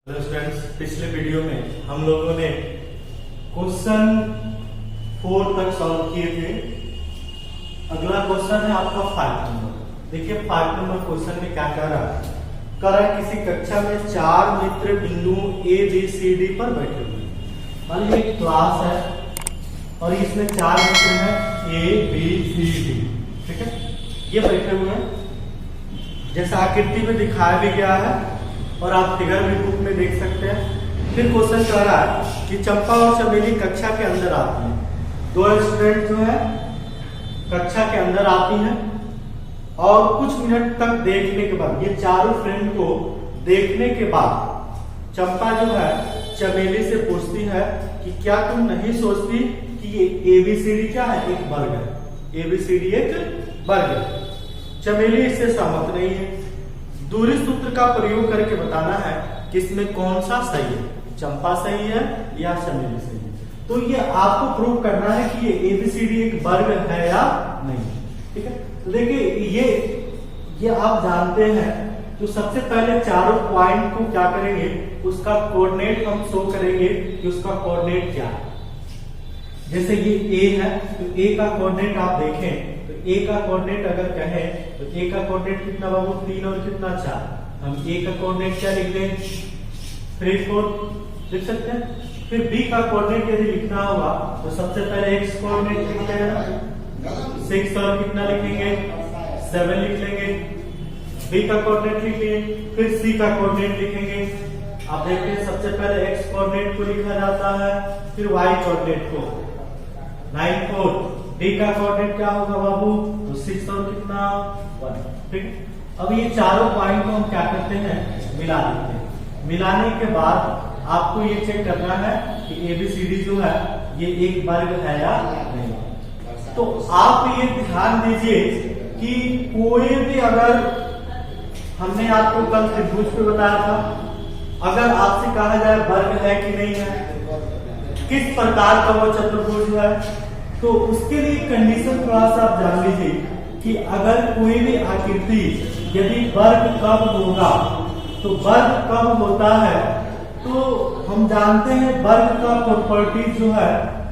Hello students, पिछले video में हम लोगों ने क्वेश्चन 4 तक सॉल्व किए थे। अगला क्वेश्चन है आपका 5 नंबर। देखिए 5 नंबर क्वेश्चन में क्या कह रहा है। किसी कक्षा में 4 मित्र बिंदुओं ए बी सी डी पर बैठे हुए हैं। मान लीजिए एक क्लास है और इसमें 4 मित्र हैं ए बी सी डी, ठीक है। ये बैठे हुए हैं जैसा आकृति में दिखाया भी गया है और आप फिगर भी बुक में देख सकते हैं। फिर क्वेश्चन कह रहा है कि चंपा और चमेली कक्षा के अंदर आती हैं। दो स्टूडेंट जो है कक्षा के अंदर आती हैं और कुछ मिनट तक देखने के बाद, ये चारों फ्रेंड को देखने के बाद चंपा जो है चमेली से पूछती है कि क्या तुम नहीं सोचती कि ये एबीसीडी क्या है, एक वर्ग है। एबीसीडी एक वर्ग है। चमेली इससे सहमत नहीं है। दूरी सूत्र का प्रयोग करके बताना है कि इसमें कौन सा सही है, चंपा सही है या चमेली सही है। तो ये आपको प्रूव करना है कि ये एबीसीडी एक वर्ग है या नहीं, ठीक है। तो देखिए ये आप जानते हैं। तो सबसे पहले चारों पॉइंट को क्या करेंगे, उसका कोऑर्डिनेट हम शो करेंगे कि उसका कोऑर्डिनेट क्या है। जैसे ये ए है तो ए का कोऑर्डिनेट आप देखें तो ए का कोऑर्डिनेट अगर कहें तो ए का कोऑर्डिनेट कितना बाबू 3 और कितना 4। हम ए का कोऑर्डिनेट क्या लिख दें 3 4 लिख सकते हैं। फिर बी का कोऑर्डिनेट यदि लिखना होगा तो सबसे पहले एक्स कोऑर्डिनेट लिखते हैं 6 और कितना लिखेंगे 7 लिख लेंगे। बी का कोऑर्डिनेट लिखिए, फिर सी का कोऑर्डिनेट लिखेंगे। आप देखते हैं सबसे पहले एक्स कोऑर्डिनेट को लिखा जाता है, फिर वाई कोऑर्डिनेट को 9 4। डी का कोऑर्डिनेट क्या होगा बाबू तो 6 और कितना 1, ठीक है। अब ये चारों पॉइंट को हम क्या करते हैं मिला देते हैं। मिलाने के बाद आपको ये चेक करना है कि एबीसीडी जो है ये एक वर्ग है या नहीं। तो आप ये ध्यान दीजिए कि कोई भी, अगर हमने आपको कल त्रिभुज पे बताया था, अगर आपसे कहा जाए वर्ग है कि नहीं है, किस प्रकार का वो चतुर्भुज है, तो उसके लिए कंडीशन थोड़ा सा आप जान लीजिए कि अगर कोई भी आकृति यदि वर्ग कब होगा, तो वर्ग कब होता है तो हम जानते हैं वर्ग का प्रॉपर्टीज जो है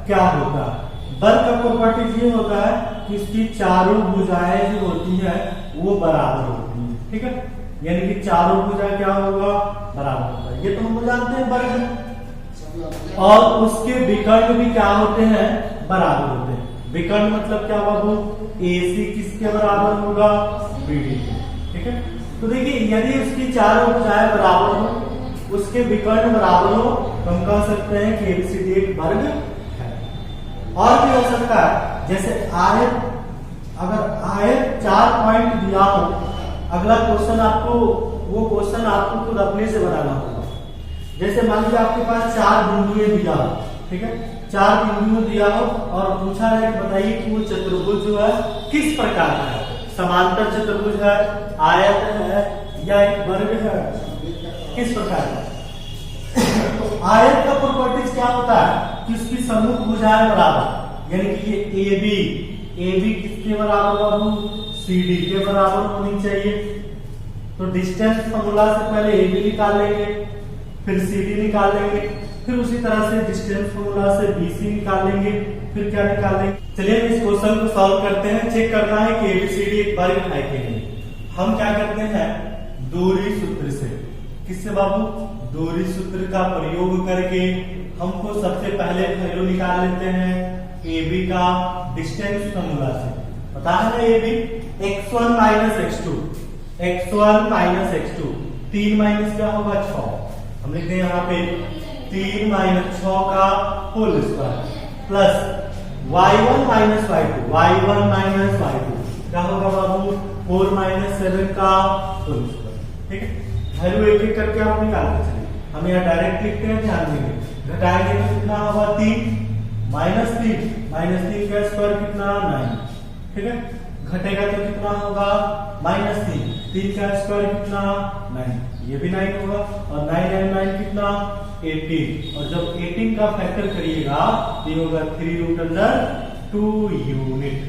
क्या होता है। वर्ग का प्रॉपर्टीज ये होता है कि इसकी चारों भुजाएं जो होती है वो बराबर होती है, ठीक है। यानी कि चारों भुजा क्या होगा बराबर होगा, ये तो हम जानते हैं वर्ग। और उसके विकर्ण भी क्या होते हैं बराबर होते हैं। विकर्ण मतलब क्या बाबू AC किसके बराबर होगा BD, ठीक है। तो देखिए यदि उसकी चारों भुजाएं बराबर हो, उसके विकर्ण बराबर हो, तो हम कह सकते हैं कि ABCD एक वर्ग है। और भी हो सकता है जैसे आयत, अगर आयत 4 पॉइंट दिया हो, अगला क्वेश्चन आपको वो क्वेश्चन आपको खुद अपने से बनाना होगा। जैसे मान लीजिए आपके पास 4 बिंदुएं दिया हो, ठीक है, 4 बिंदुओं दिया हो और पूछा है कि बताइए कि वो चतुर्भुज जो है किस प्रकार का है, समांतर चतुर्भुज है, आयत है या एक वर्ग है, किस प्रकार का। तो आयत का प्रॉपर्टीज क्या होता है कि उसकी सम्मुख भुजाएं बराबर, यानी कि ये AB किसके बराबर बाबू CD के बराबर होनी चाहिए। तो डिस्टेंस फॉर्मूला से पहले AB निकाल लेंगे, फिर CD निकाल लेंगे, फिर उसी तरह से डिस्टेंस फॉर्मूला से BC निकाल लेंगे, फिर क्या निकाल लेंगे। चलिए इस क्वेश्चन को सॉल्व करते हैं। चेक करना है कि ABCD एक वर्ग है कि नहीं। हम क्या करते हैं दूरी सूत्र से, किससे बाबू दूरी सूत्र का प्रयोग करके हमको सबसे पहले वैल्यू निकाल लेते हैं AB का डिस्टेंस फॉर्मूला से। पता है ना AB x1 minus x2, x1 minus x2, 3 minus क्या होगा 6। हम लिखते हैं यहाँ पे 3 माइनस 6 का whole square plus y1 minus y2, y1 minus y2 क्या होगा बाबू 4 माइनस 7 का होल स्क्वायर, ठीक है। वैल्यू एक एक करके आप निकालते चलिए। हम यहाँ डायरेक्ट लिखते हैं, ध्यान देंगे। घटाएंगे तो कितना होगा 3 माइनस 3 का स्क्वायर कितना 9, ठीक है। घटेगा तो कितना होगा -3 का स्क्वायर कितना 9, ये भी 9 होगा। और 9 and 9 कितना 18, और जब 18 का फैक्टर करिएगा तो ये होगा 3√2 यूनिट।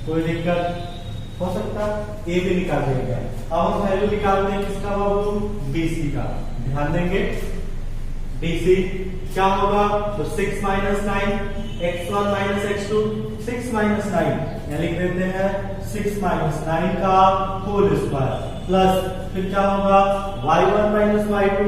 कोई दिक्कत हो सकता है, ए भी निकाल देंगे। अब हम वैल्यू निकालते हैं किसका बाबू BC का। ध्यान देंगे BC क्या होगा, तो 6 minus 9 x1 minus x2, 6 minus 9 यहाँ लिख देते हैं 6 माइनस 9 का होल स्क्वायर प्लस फिर क्या होगा y1 माइनस y2,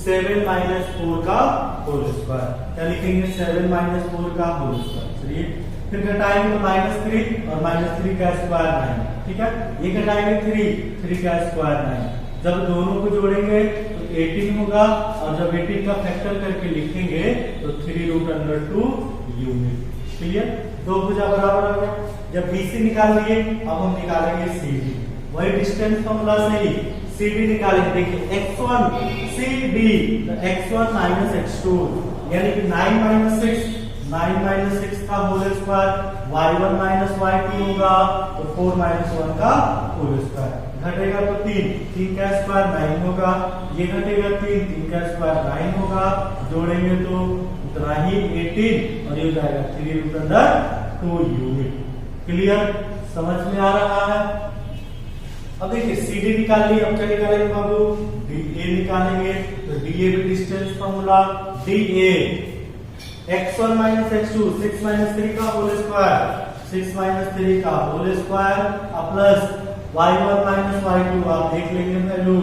7 माइनस 4 का होल स्क्वायर, क्या लिखेंगे 7 माइनस 4 का होल स्क्वायर। चलिए फिर घटाएंगे तो -3 और -3 का स्क्वायर 9, ठीक है, ये घटाएंगे 3 का स्क्वायर 9, जब दोनों को जोड़ेंगे तो 18 होगा और जब 18 का फैक्टर करके लिखेंगे तो 3√2 यूनिट। क्लियर, दो भुजा बराबर हो गया। जब BC निकाल लिए अब हम निकालेंगे CD, वही डिस्टेंस फॉर्मूला से ही CD निकालेंगे। देखिए x1 CD तो x1 माइनस x2 यानी कि 9 माइनस 6 का whole square, y1 minus y2 होगा तो 4 माइनस 1 का होल स्क्वायर, घटेगा तो 3 का स्क्वायर 9 होगा, ये घटेगा 3 का स्क्वायर 9 होगा, जोड़ेंगे तो उतना ही 18 और ये हो जाएगा 3√2 यूनिट। क्लियर, समझ में आ रहा है। अब देखिए CD निकाल ली, अब क्या निकालेंगे बाबू, DA निकालेंगे, तो DA भी distance formula DA x1 minus x2, 6 minus 3 का होल स्क्वायर, 6 माइनस 3 का whole square plus y1 minus y2, आप देख लेंगे वैल्यू,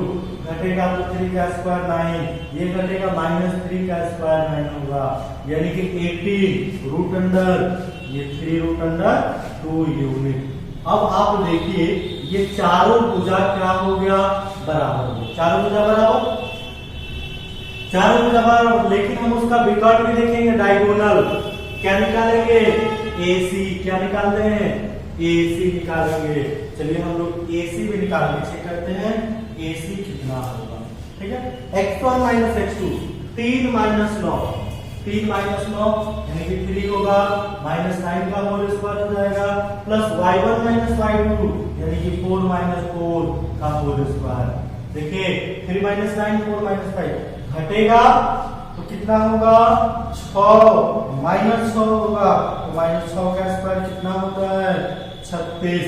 घटेगा तो 3 का स्क्वायर 9, ये घटेगा -3 का स्क्वायर 9 होगा, यानी कि 18 रूट अंडर ये 3√2 यूनिट। अब आप देखिए ये चारों भुजा क्या हो गया, बराबर हो गया, चारों भुजा बराबर, लेकिन हम उसका विकर्ण भी देखेंगे, डायगोनल क्या निकालेंगे, AC क्या निकालते हैं, AC निकालेंगे। चलिए हम लोग AC भी निकालने चेक करते हैं AC कितना होगा, ठीक है। x1 माइनस x2 3 माइनस 9 यानी कि 3 होगा, -9 का होल स्क्वायर हो जाएगा प्लस y1 माइनस y2 यानी कि 4 माइनस 4 का होल स्क्वायर। देखिए 3 माइनस 9 4 माइनस 5 घटेगा तो कितना होगा 6 माइनस 6 होगा, तो -6 का स्क्वायर कितना होता है 36,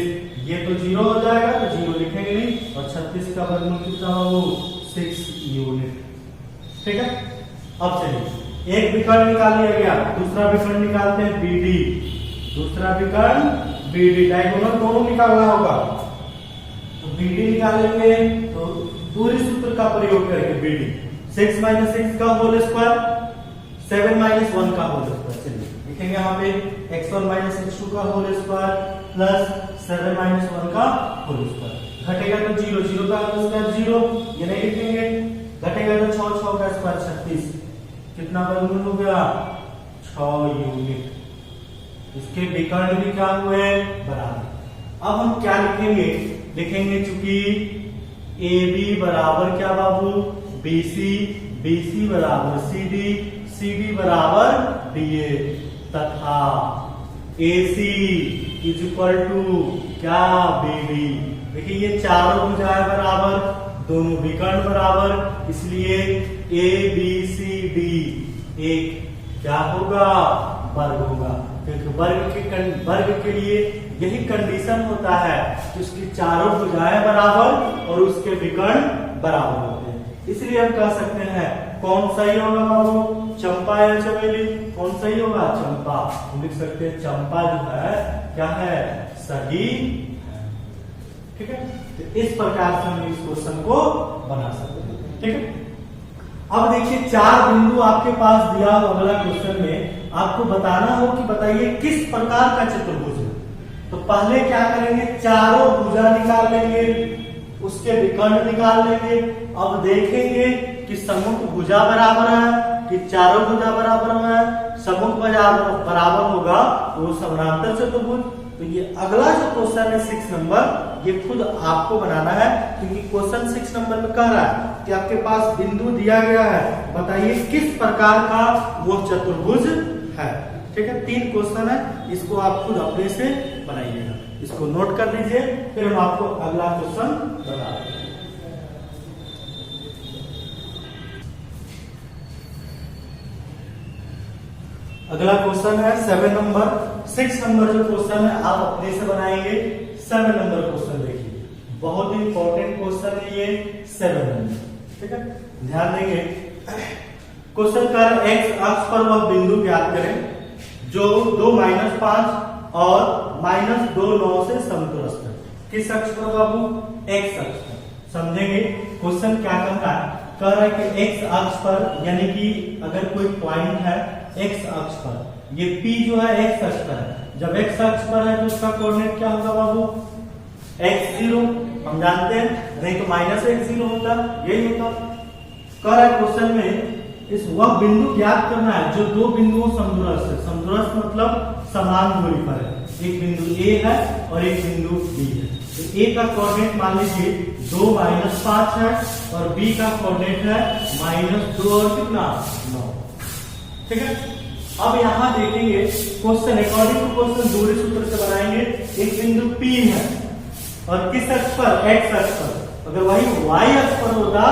ये तो 0 हो जाएगा तो 0 लिखेंगे नहीं, और 36 का वर्गमूल कितना हो 6 यूनिट, ठीक है। अब चलिए एक विकर्ण निकाल लिया गया, दूसरा विकर्ण निकालते हैं BD, दूसरा विकर्ण BD, डायगोनल दोनों निकालना होगा, तो BD निकालेंगे तो दूरी सूत्र का प्रयोग करके BD 6 माइनस 6 का होल स्क्वायर, 7 माइनस 1 का होल स्क्वायर। चलिए लिखेंगे यहाँ पे x1 माइनस x2 का होल स्क्वायर प्लस 7 माइनस 1 का होल स्क्वायर, घटेगा तो 0 का होल स्क्वायर 0, ये नहीं लिखेंगे, घटेगा तो 6 का स्क्वायर 36, कितना वर्गमूल हो गया 6 यूनिट। इसके विकर्ण भी क्या हुए, बराबर। अब हम क्या लिखेंगे चूंकि AB बराबर क्या बाबू BC बराबर CD बराबर DA तथा AC इज इक्वल टू क्या BD। देखिए ये चारों भुजाएं बराबर, दोनों विकर्ण बराबर, इसलिए ABCD एक क्या होगा, वर्ग होगा, क्योंकि वर्ग के लिए यही कंडीशन होता है कि उसकी चारों भुजाएं बराबर और उसके विकर्ण बराबर होते हैं। इसलिए हम कह सकते हैं कौन सही होगा बाबू, चंपा या चमेली, कौन सही होगा, चंपा। हम लिख सकते हैं चंपा जो है क्या है, सही है, ठीक है। तो इस प्रकार से हम इस क्वेश्चन को बना सकते हैं, ठीक है। अब देखिए 4 बिंदु आपके पास दिया हो, अगला क्वेश्चन में आपको बताना हो कि बताइए किस प्रकार का चतुर्भुज है। तो पहले क्या करेंगे, चारों भुजा निकाल लेंगे, उसके विकर्ण निकाल लेंगे। अब देखेंगे कि सम्मुख भुजा बराबर है कि चारों भुजा बराबर है, सम्मुख बराबर होगा तो वो समानांतर चतुर्भुज। तो ये अगला जो क्वेश्चन है 6 नंबर, ये खुद आपको बनाना है, क्योंकि क्वेश्चन 6 नंबर में कह रहा है कि आपके पास बिंदु दिया गया है, बताइए किस प्रकार का वो चतुर्भुज है, ठीक है। 3 क्वेश्चन है, इसको आप खुद अपने से बनाइएगा, इसको नोट कर लीजिए, फिर हम आपको अगला क्वेश्चन बता देंगे। अगला क्वेश्चन है 7 नंबर। 6 नंबर जो क्वेश्चन है आप अपने से बनाएंगे। 7 नंबर क्वेश्चन देखिए, बहुत इंपॉर्टेंट क्वेश्चन है ये 7 नंबर, ठीक है। ध्यान देंगे। क्वेश्चन कर एक्स अक्ष पर वह बिंदु ज्ञात करें जो 2 -5 और -2 9 से समदूरस्थ है। किस अक्ष पर बाबू? एक्स अक्ष पर। समझेंगे क्वेश्चन क्या कह रहा है? कह रहा है कि एक्स अक्ष पर, यानी कि अगर कोई पॉइंट है एक्स अक्ष पर, ये P जो है एक्स अक्ष पर है। जब एक्स अक्ष पर है तो उसका कोऑर्डिनेट क्या होगा बाबू? x0। हम जानते हैं, नहीं तो -x0 होता, यही होता। कह रहा है क्वेश्चन में इस वह बिंदु ज्ञात करना है जो दो बिंदुओं समदूरस्थ है। समदूरस्थ मतलब समान दूरी पर है। एक बिंदु A है और एक बिंदु B है। तो A का कोऑर्डिनेट मान लीजिए 2 -5 है और B का कोऑर्डिनेट है -2 और कितना 9। ठीक है। अब यहाँ देखेंगे क्वेश्चन अकॉर्डिंग टू क्वेश्चन दूरी सूत्र से बनाएंगे। एक बिंदु P है और किस अक्ष पर? एक्स अक्ष पर। अगर वही y अक्ष पर होता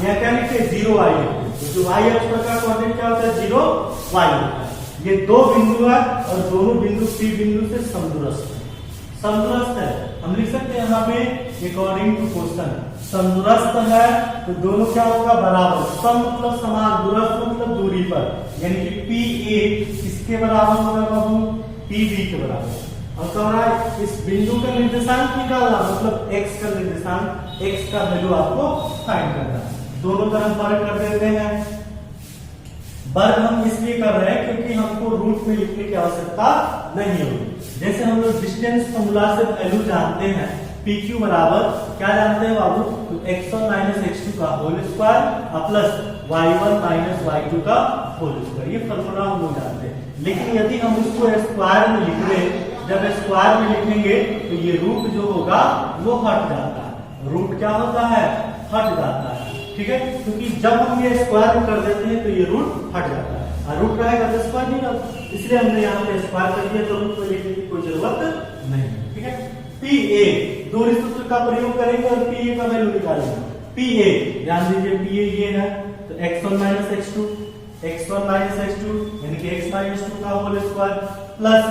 या क्या लिखते? 0y लिखते। तो y अक्ष पर का कोऑर्डिनेट क्या होता है? 0y होता है। ये दो बिंदु है और दोनों बिंदु P बिंदु से समदूरस्थ है। समदूरस्थ है, हम लिख सकते हैं यहाँ पे अकॉर्डिंग टू क्वेश्चन। समदूरस्थ है तो दोनों क्या होगा? बराबर। सम मतलब समान, दूरस्थ मतलब दूरी पर, यानी कि PA किसके बराबर होगा बाबू? PB के बराबर। और कह रहा है इस बिंदु का निर्देशांक निकालना, मतलब x का निर्देशांक, x का वैल्यू आपको फाइंड करना है। दोनों तरफ वर्ग कर देते हैं। वर्ग हम इसलिए कर रहे हैं क्योंकि हमको रूट में लिखने की आवश्यकता नहीं होगी। जैसे हम लोग डिस्टेंस फॉर्मूला से वैल्यू जानते हैं, PQ बराबर क्या जानते हैं बाबू? तो x1 - x2 का whole square plus y1 - y2 का होल स्क्वायर। ये फॉर्मूला हम लोग जानते हैं। लेकिन यदि हम उसको स्क्वायर में लिख दें, जब स्क्वायर में लिखेंगे तो ये रूट जो होगा वो हट जाता है। रूट क्या होता है? हट जाता है। ठीक है, क्योंकि जब हम ये स्क्वायर में कर देते हैं तो ये रूट हट जाता है और रूट रहेगा तो स्क्वायर नहीं रहता। इसलिए हमने यहाँ पे स्क्वायर कर दिया, तो रूट को लिखने की कोई जरूरत नहीं। ठीक है। PA दूरी सूत्र का प्रयोग करेंगे और PA का वैल्यू निकालेंगे। PA ध्यान दीजिए, PA ये है तो x1 - x2, x1 - x2 यानी कि x - 2 का whole square plus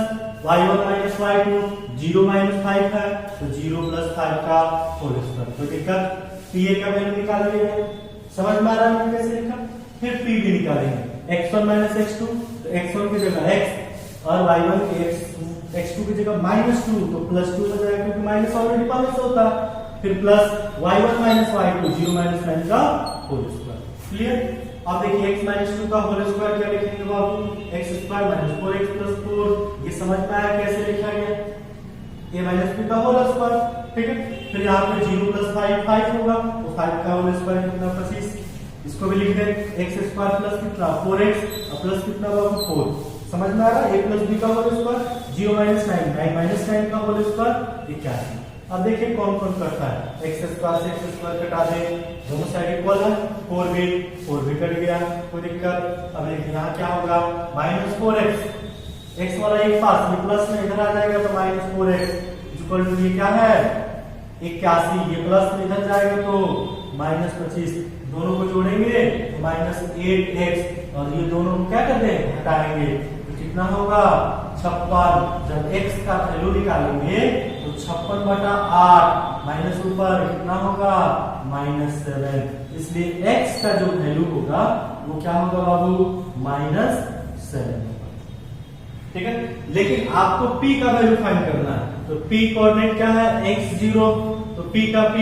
y1 - y2, 0 - 5 है तो 0 + 5 का होल स्क्वायर। तो दिक्कत PA का वैल्यू निकालेंगे। समझ में आ रहा है कैसे लिखा? फिर PB निकालेंगे। x1 - x2 तो x1 की जगह x और y1 की x2 की जगह -2 तो +2 हो जाएगा, क्योंकि माइनस ऑलरेडी प्लस होता है। फिर प्लस y1 - y2, 0 - 9 का होल स्क्वायर। क्लियर? अब देखिए x - 2 का होल स्क्वायर क्या लिखेंगे बाबू? x² - 4x + 4। ये समझ में आया कैसे लिखा गया? a - b का होल स्क्वायर। ठीक है। फिर यहाँ पे 0 + 5 5 होगा, तो 5 का होल स्क्वायर कितना? 25। इसको भी लिख दें x² प्लस कितना? 4x और प्लस कितना बाबू? 4। समझ में आ रहा है? a + b का होल स्क्वायर, 0 - 9 9 - 9 का होल स्क्वायर 81। अब देखिए कौन कौन करता है। x² से x² कटा दे, दोनों साइड इक्वल है। 4 भी कट गया, कोई दिक्कत। अब देखिए यहाँ क्या होगा? -4x, x वाला एक पास में प्लस में इधर आ जाएगा तो -4x इक्वल टू ये क्या है? 81। ये प्लस में इधर जाएगा तो -25। दोनों को जोड़ेंगे तो -8x और ये दोनों को क्या कर दें? हटाएंगे तो कितना होगा? 56। जब x का वैल्यू निकालेंगे तो 56/8 माइनस ऊपर कितना होगा? -7। इसलिए x का जो वैल्यू होगा वो क्या होगा बाबू? -7। ठीक है। लेकिन आपको P का वैल्यू फाइंड करना है, तो P कोऑर्डिनेट क्या है? x0। तो P का P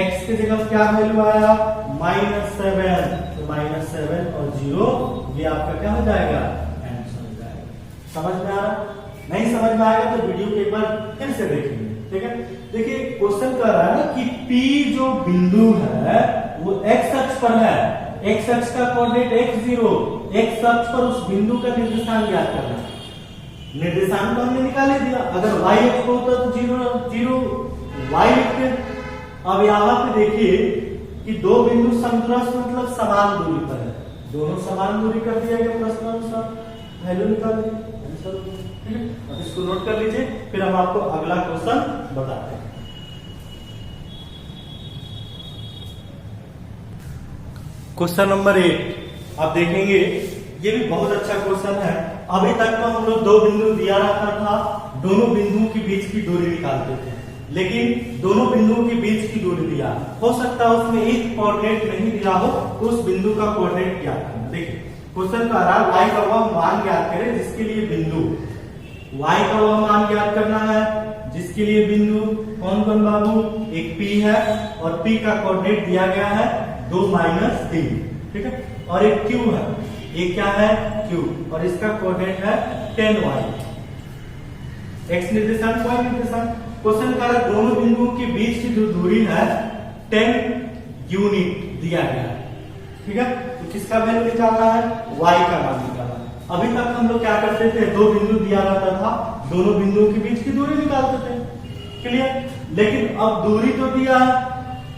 x की जगह क्या वैल्यू आया? -7। तो -7 और 0 ये आपका क्या हो जाएगा? आंसर हो जाएगा। समझ में आ रहा? नहीं समझ में आएगा तो वीडियो को एक बार फिर से देखेंगे। ठीक है। देखिए क्वेश्चन कह रहा है ना कि P जो बिंदु है वो x अक्ष पर है। x अक्ष का कोऑर्डिनेट x0, x अक्ष पर उस बिंदु का निर्देशांक ज्ञात करना है। निर्देशांक तो हमने निकाल दिया। अगर y अक्ष पर होता तो 0 y लिखते। अब यहाँ पे देखिए कि दो बिंदु समदूरस्थ मतलब समान दूरी पर है। दोनों समान दूरी कर दिया गया प्रश्नानुसार, वैल्यू निकाल दी, आंसर। ठीक है। अब इसको नोट कर लीजिए, फिर हम आपको अगला क्वेश्चन बताते हैं। क्वेश्चन नंबर 8 आप देखेंगे, ये भी बहुत अच्छा क्वेश्चन है। अभी तक तो हम लोग दो बिंदु दिया रहता था, दोनों बिंदुओं के बीच की दूरी निकालते थे। लेकिन दोनों बिंदुओं के बीच की दूरी दिया, हो सकता है उसमें एक कोऑर्डिनेट नहीं दिया हो तो उस बिंदु का कोऑर्डिनेट ज्ञात करना। देखिए क्वेश्चन कह रहा है y का वह मान ज्ञात करें जिसके लिए बिंदु, y का वह मान ज्ञात करना है जिसके लिए बिंदु कौन कौन बाबू, एक P है और P का कोऑर्डिनेट दिया गया है 2 - 3, ठीक है, और एक Q है, ये क्या है Q, और इसका कोऑर्डिनेट है 10y। x निर्देशांक y निर्देशांक। क्वेश्चन का दोनों बिंदुओं के बीच की जो दूरी है 10 यूनिट दिया गया है, ठीक है। तो किसका वैल्यू निकालना है, y का मान निकालना है। अभी तक हम लोग क्या करते थे, दो बिंदु दिया रहता था, दोनों बिंदुओं के बीच की दूरी निकालते थे, क्लियर। लेकिन अब दूरी तो दिया है,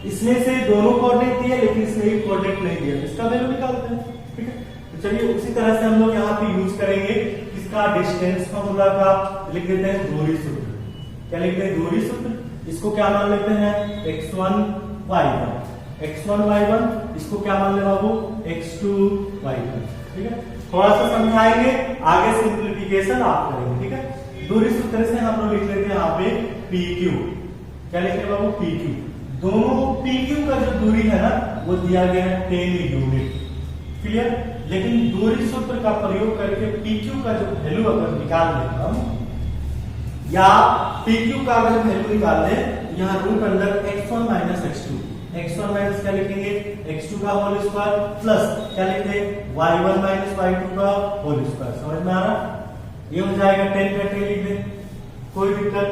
इसमें से दोनों कोऑर्डिनेट दिए लेकिन इसमें एक कोऑर्डिनेट नहीं दिया, इसका वैल्यू निकालते हैं, ठीक है। तो चलिए उसी तरह से हम लोग यहाँ पे यूज करेंगे किसका, डिस्टेंस फॉर्मूला का, लिख देते हैं दूरी सूत्र। क्या लिखते हैं, दूरी सूत्र। इसको क्या मान लेते हैं, x1 y1, x1 y1, इसको क्या मान ले बाबू, x2 y2, ठीक है। थोड़ा सा समझाएंगे, आगे सिंप्लीफिकेशन आप करेंगे, ठीक है। दूरी सूत्र से हम लोग लिख लेते हैं यहाँ पे PQ। क्या लिखते हैं बाबू, PQ। दोनों PQ का जो दूरी है ना वो दिया गया है 10 यूनिट, क्लियर। लेकिन दूरी सूत्र का प्रयोग करके PQ का जो वैल्यू अगर निकाल लें हम, या PQ का अगर वैल्यू निकाल लें, यहाँ root under x1 - x2, x1 minus क्या लिखेंगे, x2 का होल स्क्वायर प्लस क्या लिखते हैं, y1 - y2 का होल स्क्वायर। समझ में आ रहा, ये हो जाएगा 10 का 10 लिख दें, कोई दिक्कत।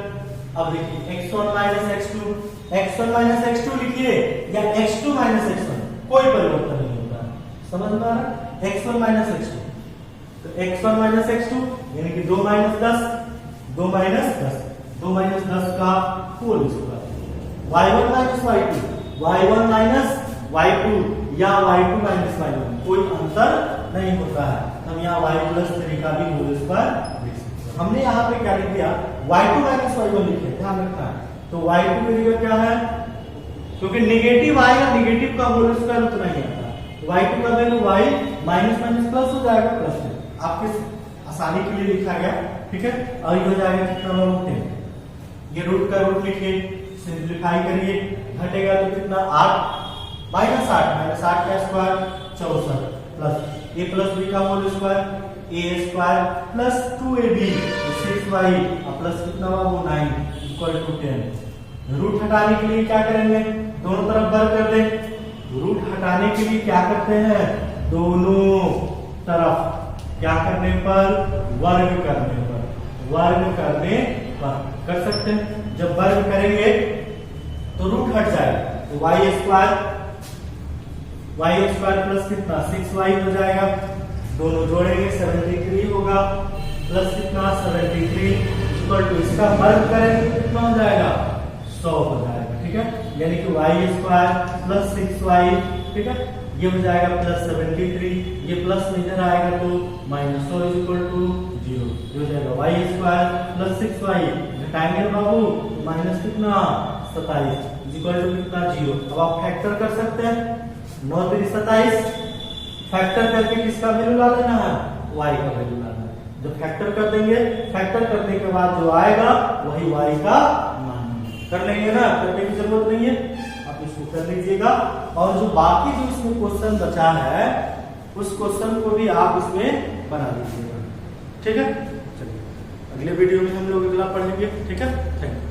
अब देखिए x1 - x2, x1 - x2 लिखिए या x2 - x1, कोई परिवर्तन नहीं होता है, समझ में आ रहा, x1 - x2, तो x1 - x2 यानी कि 2 - 10, 2 - 10, 2 - 10 का whole square, y1 - y2, y1 - y2 या y2 - y1, कोई अंतर नहीं होता है, हम यहाँ y+3 का भी होल स्क्वायर लिख सकते हैं। हमने यहाँ पे क्या लिख दिया, y2 - y1 लिखे, ध्यान रखना है। तो y2 की जगह क्या है, क्योंकि नेगेटिव आएगा, नेगेटिव का होल स्क्वायर उतना ही आता है, y2 का वैल्यू y माइनस प्लस हो जाएगा, प्लस में आपके आसानी के लिए लिखा गया, ठीक है। और ये हो जाएगा कितना, 10, ये रूट का रूट लिखिए, सिंप्लीफाई करिए, घटेगा तो कितना 8 -8 का square 64 plus a plus b का whole square a square plus 2ab 6y plus कितना हुआ वो 9 इक्वल टू 10। रूट हटाने के लिए क्या करेंगे, दोनों तरफ वर्ग कर दें। रूट हटाने के लिए क्या करते हैं, दोनों तरफ क्या करने पर, वर्ग करने पर, वर्ग करने पर कर सकते हैं। जब वर्ग करेंगे तो रूट हट जाएगा, तो y स्क्वायर प्लस कितना 6y हो जाएगा, दोनों जोड़ेंगे 73 होगा, प्लस कितना 73 इक्वल टू इसका वर्ग करेंगे कितना हो जाएगा 100 हो जाएगा, ठीक है। यानी कि y स्क्वायर प्लस 6y, ठीक है, ये हो जाएगा प्लस 73, ये प्लस में इधर आएगा तो माइनस 100 इक्वल टू 0, हो जाएगा y स्क्वायर प्लस 6y, घटाएंगे बाबू माइनस कितना 27 इक्वल टू कितना 0। अब आप फैक्टर कर सकते हैं, 9 3 27, फैक्टर करके किसका वैल्यू ला लेना है, y का वैल्यू लाना है। जब फैक्टर कर देंगे, फैक्टर करने के बाद जो आएगा वही y का मान कर लेंगे ना, करने की जरूरत नहीं है, आप इसको कर लीजिएगा। और जो बाकी जो इसमें क्वेश्चन बचा है उस क्वेश्चन को भी आप इसमें बना लीजिएगा, ठीक है। चलिए अगले वीडियो में हम लोग अगला पढ़ेंगे, ठीक है, थैंक यू।